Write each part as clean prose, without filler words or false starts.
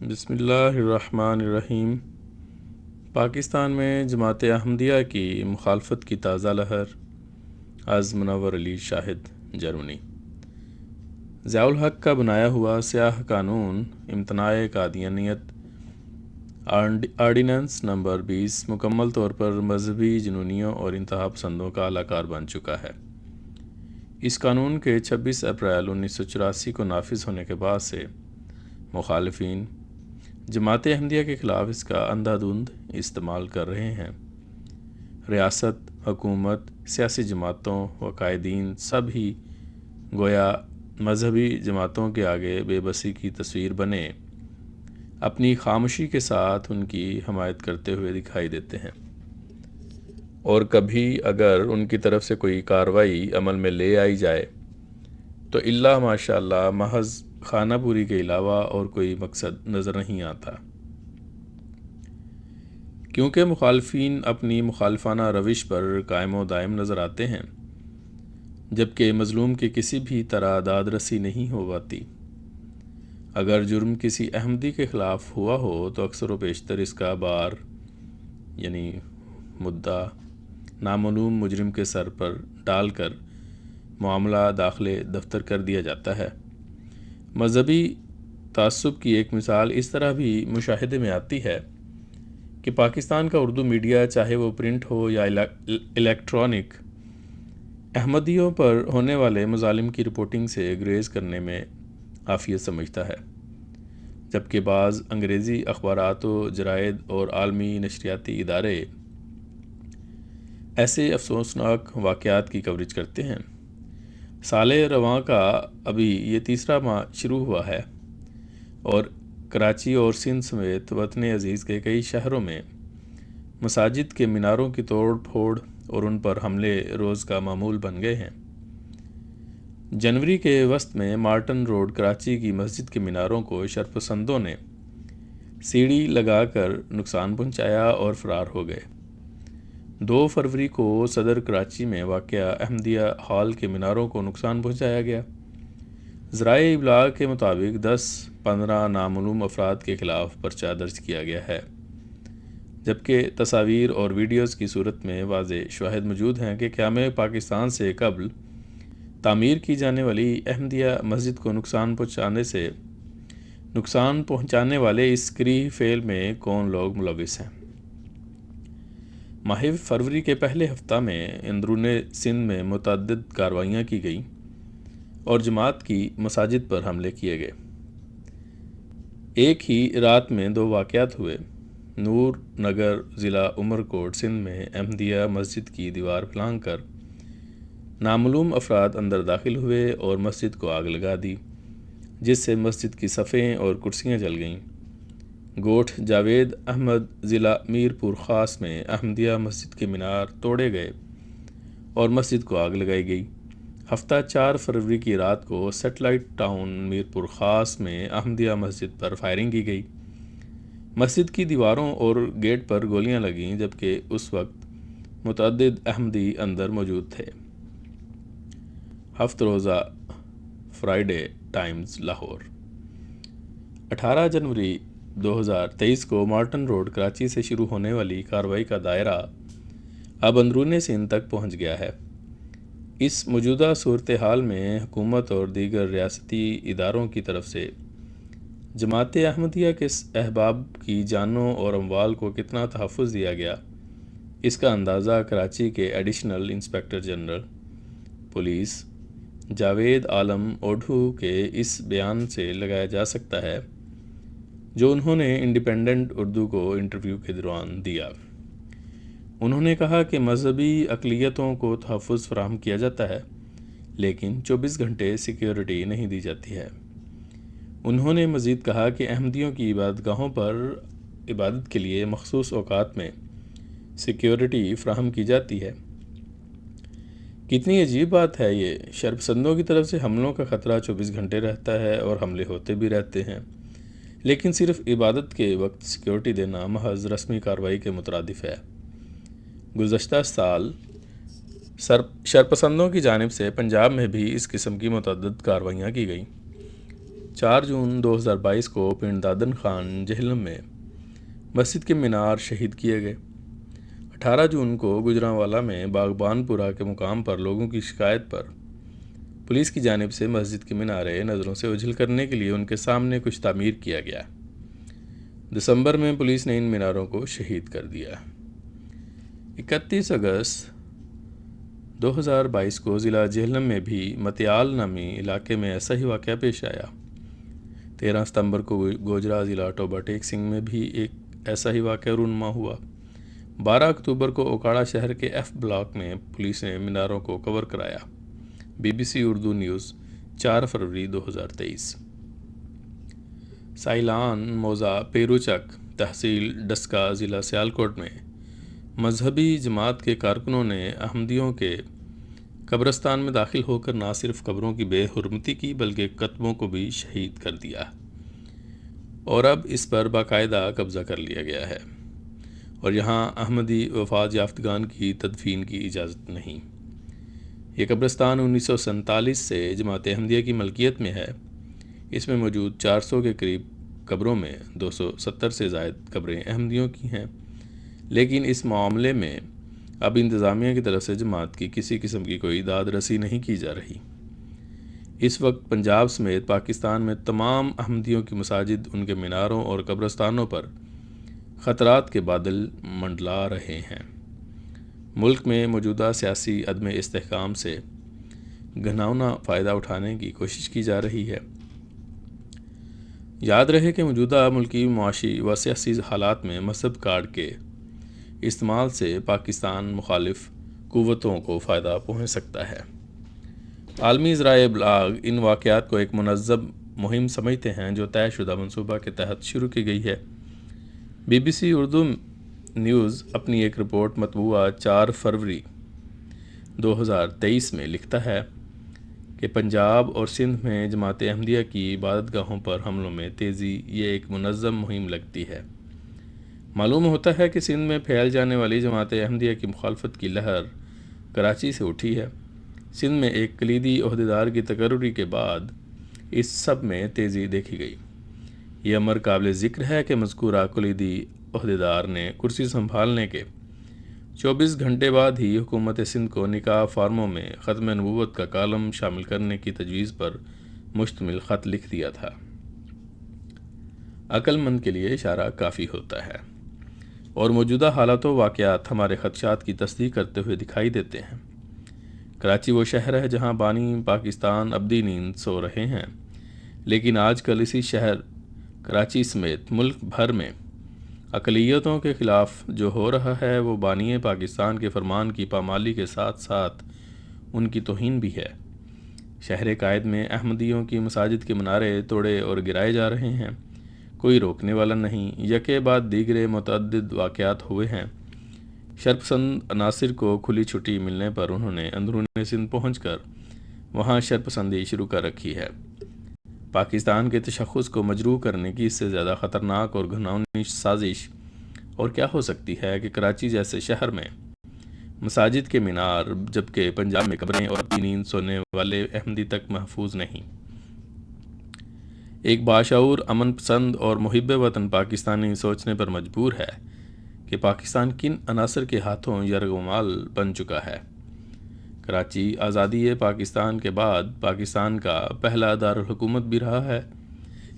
بسم اللہ الرحمن الرحیم۔ پاکستان میں جماعت احمدیہ کی مخالفت کی تازہ لہر، از منور علی شاہد، جرمنی۔ ضیاء الحق کا بنایا ہوا سیاہ قانون امتناع قادیانیت آرڈیننس نمبر 20 مکمل طور پر مذہبی جنونیوں اور انتہا پسندوں کا اعلی کار بن چکا ہے۔ اس قانون کے 26 اپریل 1984 کو نافذ ہونے کے بعد سے مخالفین جماعت احمدیہ کے خلاف اس کا اندھا دھند استعمال کر رہے ہیں۔ ریاست، حکومت، سیاسی جماعتوں و قائدین سب ہی گویا مذہبی جماعتوں کے آگے بے بسی کی تصویر بنے اپنی خاموشی کے ساتھ ان کی حمایت کرتے ہوئے دکھائی دیتے ہیں، اور کبھی اگر ان کی طرف سے کوئی کارروائی عمل میں لے آئی جائے تو الا ماشاء اللہ محض خانہ پوری کے علاوہ اور کوئی مقصد نظر نہیں آتا۔ کیونکہ مخالفین اپنی مخالفانہ روش پر قائم و دائم نظر آتے ہیں، جبکہ مظلوم کی کسی بھی طرح داد رسی نہیں ہو پاتی۔ اگر جرم کسی احمدی کے خلاف ہوا ہو تو اکثر و بیشتر اس کا بار یعنی مدعا نامعلوم مجرم کے سر پر ڈال کر معاملہ داخلے دفتر کر دیا جاتا ہے۔ مذہبی تعصب کی ایک مثال اس طرح بھی مشاہدے میں آتی ہے کہ پاکستان کا اردو میڈیا، چاہے وہ پرنٹ ہو یا الیکٹرانک، احمدیوں پر ہونے والے مظالم کی رپورٹنگ سے گریز کرنے میں عافیت سمجھتا ہے، جبکہ بعض انگریزی اخبارات و جرائد اور عالمی نشریاتی ادارے ایسے افسوسناک واقعات کی کوریج کرتے ہیں۔ سال رواں کا ابھی یہ تیسرا ماہ شروع ہوا ہے اور کراچی اور سندھ سمیت وطن عزیز کے کئی شہروں میں مساجد کے میناروں کی توڑ پھوڑ اور ان پر حملے روز کا معمول بن گئے ہیں۔ جنوری کے وسط میں مارٹن روڈ کراچی کی مسجد کے میناروں کو شرپسندوں نے سیڑھی لگا کر نقصان پہنچایا اور فرار ہو گئے۔ 2 فروری کو صدر کراچی میں واقع احمدیہ ہال کے میناروں کو نقصان پہنچایا گیا۔ ذرائع ابلاغ کے مطابق 10-15 نامعلوم افراد کے خلاف پرچہ درج کیا گیا ہے، جبکہ تصاویر اور ویڈیوز کی صورت میں واضح شواہد موجود ہیں کہ قیام پاکستان سے قبل تعمیر کی جانے والی احمدیہ مسجد کو نقصان پہنچانے والے اس کریہ فعل میں کون لوگ ملوث ہیں۔ ماہ فروری کے پہلے ہفتہ میں اندرون سندھ میں متعدد کارروائیاں کی گئیں اور جماعت کی مساجد پر حملے کیے گئے۔ ایک ہی رات میں 2 واقعات ہوئے۔ نور نگر ضلع عمرکوٹ سندھ میں احمدیہ مسجد کی دیوار پھلانگ کر نامعلوم افراد اندر داخل ہوئے اور مسجد کو آگ لگا دی، جس سے مسجد کی صفیں اور کرسیاں جل گئیں۔ گوٹھ جاوید احمد ضلع میرپور خاص میں احمدیہ مسجد کے مینار توڑے گئے اور مسجد کو آگ لگائی گئی۔ ہفتہ 4 فروری کی رات کو سیٹلائٹ ٹاؤن میرپور خاص میں احمدیہ مسجد پر فائرنگ کی گئی۔ مسجد کی دیواروں اور گیٹ پر گولیاں لگیں، جبکہ اس وقت متعدد احمدی اندر موجود تھے۔ ہفت روزہ فرائیڈے ٹائمز لاہور۔ 18 جنوری 2023 کو مارٹن روڈ کراچی سے شروع ہونے والی کارروائی کا دائرہ اب اندرون سندھ تک پہنچ گیا ہے۔ اس موجودہ صورتحال میں حکومت اور دیگر ریاستی اداروں کی طرف سے جماعت احمدیہ کے احباب کی جانوں اور اموال کو کتنا تحفظ دیا گیا، اس کا اندازہ کراچی کے additional inspector general police Javed Alam Odho کے اس بیان سے لگایا جا سکتا ہے، جو انہوں نے انڈیپینڈنٹ اردو کو انٹرویو کے دوران دیا۔ انہوں نے کہا کہ مذہبی اقلیتوں کو تحفظ فراہم کیا جاتا ہے، لیکن 24 گھنٹے سیکیورٹی نہیں دی جاتی ہے۔ انہوں نے مزید کہا کہ احمدیوں کی عبادت گاہوں پر عبادت کے لیے مخصوص اوقات میں سیکیورٹی فراہم کی جاتی ہے۔ کتنی عجیب بات ہے یہ، شرپسندوں کی طرف سے حملوں کا خطرہ 24 گھنٹے رہتا ہے اور حملے ہوتے بھی رہتے ہیں، لیکن صرف عبادت کے وقت سیکیورٹی دینا محض رسمی کارروائی کے مترادف ہے۔ گزشتہ سال شرپسندوں کی جانب سے پنجاب میں بھی اس قسم کی متعدد کارروائیاں کی گئیں۔ 4 جون 2022 کو پنڈ دادن خان جہلم میں مسجد کے مینار شہید کیے گئے۔ 18 جون کو گجرانوالہ میں باغبان پورہ کے مقام پر لوگوں کی شکایت پر پولیس کی جانب سے مسجد کے مینارے نظروں سے اوجھل کرنے کے لیے ان کے سامنے کچھ تعمیر کیا گیا۔ دسمبر میں پولیس نے ان میناروں کو شہید کر دیا۔ 31 اگست 2022 کو ضلع جہلم میں بھی متیال نامی علاقے میں ایسا ہی واقعہ پیش آیا۔ 13 ستمبر کو گوجرا ضلع ٹوبہ ٹیک سنگھ میں بھی ایک ایسا ہی واقعہ رونما ہوا۔ 12 اکتوبر کو اوکاڑا شہر کے ایف بلاک میں پولیس نے میناروں کو کور کرایا۔ BBC اردو نیوز 4 فروری 2023۔ سائلان موضع پیروچک تحصیل ڈسکا ضلع سیالکوٹ میں مذہبی جماعت کے کارکنوں نے احمدیوں کے قبرستان میں داخل ہو کر نہ صرف قبروں کی بے حرمتی کی بلکہ کتبوں کو بھی شہید کر دیا، اور اب اس پر باقاعدہ قبضہ کر لیا گیا ہے، اور یہاں احمدی وفات یافتگان کی تدفین کی اجازت نہیں۔ یہ قبرستان 1947 سے جماعت احمدیہ کی ملکیت میں ہے۔ اس میں موجود 400 کے قریب قبروں میں 270 سے زائد قبریں احمدیوں کی ہیں، لیکن اس معاملے میں اب انتظامیہ کی طرف سے جماعت کی کسی قسم کی کوئی داد رسی نہیں کی جا رہی۔ اس وقت پنجاب سمیت پاکستان میں تمام احمدیوں کی مساجد، ان کے میناروں اور قبرستانوں پر خطرات کے بادل منڈلا رہے ہیں۔ ملک میں موجودہ سیاسی عدم استحکام سے گھناؤنا فائدہ اٹھانے کی کوشش کی جا رہی ہے۔ یاد رہے کہ موجودہ ملکی معاشی و سیاسی حالات میں مذہب کارڈ کے استعمال سے پاکستان مخالف قوتوں کو فائدہ پہنچ سکتا ہے۔ عالمی ذرائع ابلاغ ان واقعات کو ایک منظم مہم سمجھتے ہیں جو طے شدہ منصوبہ کے تحت شروع کی گئی ہے۔ BBC اردو نیوز اپنی ایک رپورٹ مطبوعہ 4 فروری 2023 میں لکھتا ہے کہ پنجاب اور سندھ میں جماعت احمدیہ کی عبادت گاہوں پر حملوں میں تیزی یہ ایک منظم مہم لگتی ہے۔ معلوم ہوتا ہے کہ سندھ میں پھیل جانے والی جماعت احمدیہ کی مخالفت کی لہر کراچی سے اٹھی ہے۔ سندھ میں ایک کلیدی عہدیدار کی تقرری کے بعد اس سب میں تیزی دیکھی گئی۔ یہ امر قابل ذکر ہے کہ مذکورہ کلیدی عہدیدار نے کرسی سنبھالنے کے 24 گھنٹے بعد ہی حکومت سندھ کو نکاح فارموں میں ختم نبوت کا کالم شامل کرنے کی تجویز پر مشتمل خط لکھ دیا تھا۔ عقل مند کے لیے اشارہ کافی ہوتا ہے، اور موجودہ حالات و واقعات ہمارے خدشات کی تصدیق کرتے ہوئے دکھائی دیتے ہیں۔ کراچی وہ شہر ہے جہاں بانی پاکستان ابدی نیند سو رہے ہیں، لیکن آج کل اسی شہر کراچی سمیت ملک بھر میں اقلیتوں کے خلاف جو ہو رہا ہے وہ بانی پاکستان کے فرمان کی پامالی کے ساتھ ساتھ ان کی توہین بھی ہے۔ شہر قائد میں احمدیوں کی مساجد کے منارے توڑے اور گرائے جا رہے ہیں، کوئی روکنے والا نہیں۔ یکے بعد دیگرے متعدد واقعات ہوئے ہیں۔ شرپسند عناصر کو کھلی چھٹی ملنے پر انہوں نے اندرون سندھ پہنچ کر وہاں شرپسندی شروع کر رکھی ہے۔ پاکستان کے تشخص کو مجروح کرنے کی اس سے زیادہ خطرناک اور گھناؤنی سازش اور کیا ہو سکتی ہے کہ کراچی جیسے شہر میں مساجد کے مینار، جبکہ پنجاب میں قبریں اور ابدی نیند سونے والے احمدی تک محفوظ نہیں۔ ایک باشعور، امن پسند اور محب وطن پاکستانی سوچنے پر مجبور ہے کہ پاکستان کن عناصر کے ہاتھوں یرغمال بن چکا ہے۔ کراچی آزادی پاکستان کے بعد پاکستان کا پہلا دارالحکومت بھی رہا ہے۔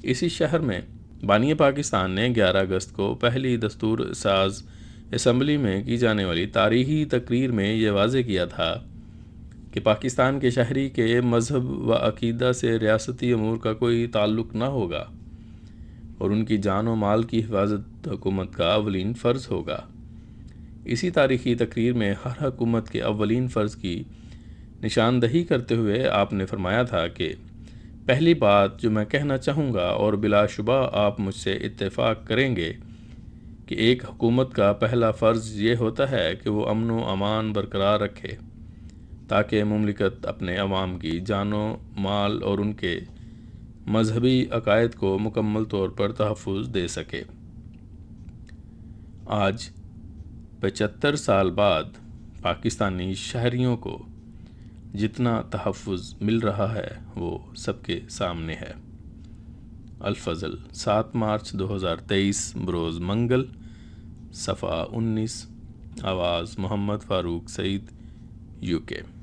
اسی شہر میں بانی پاکستان نے 11 اگست کو پہلی دستور ساز اسمبلی میں کی جانے والی تاریخی تقریر میں یہ واضح کیا تھا کہ پاکستان کے شہری کے مذہب و عقیدہ سے ریاستی امور کا کوئی تعلق نہ ہوگا، اور ان کی جان و مال کی حفاظت حکومت کا اولین فرض ہوگا۔ اسی تاریخی تقریر میں ہر حکومت کے اولین فرض کی نشاندہی کرتے ہوئے آپ نے فرمایا تھا کہ پہلی بات جو میں کہنا چاہوں گا، اور بلا شبہ آپ مجھ سے اتفاق کریں گے، کہ ایک حکومت کا پہلا فرض یہ ہوتا ہے کہ وہ امن و امان برقرار رکھے تاکہ مملکت اپنے عوام کی جان و مال اور ان کے مذہبی عقائد کو مکمل طور پر تحفظ دے سکے۔ آج 75 سال بعد پاکستانی شہریوں کو جتنا تحفظ مل رہا ہے وہ سب کے سامنے ہے۔ الفضل 7 مارچ 2023 بروز منگل، صفحہ 19، آواز محمد فاروق سعید، UK۔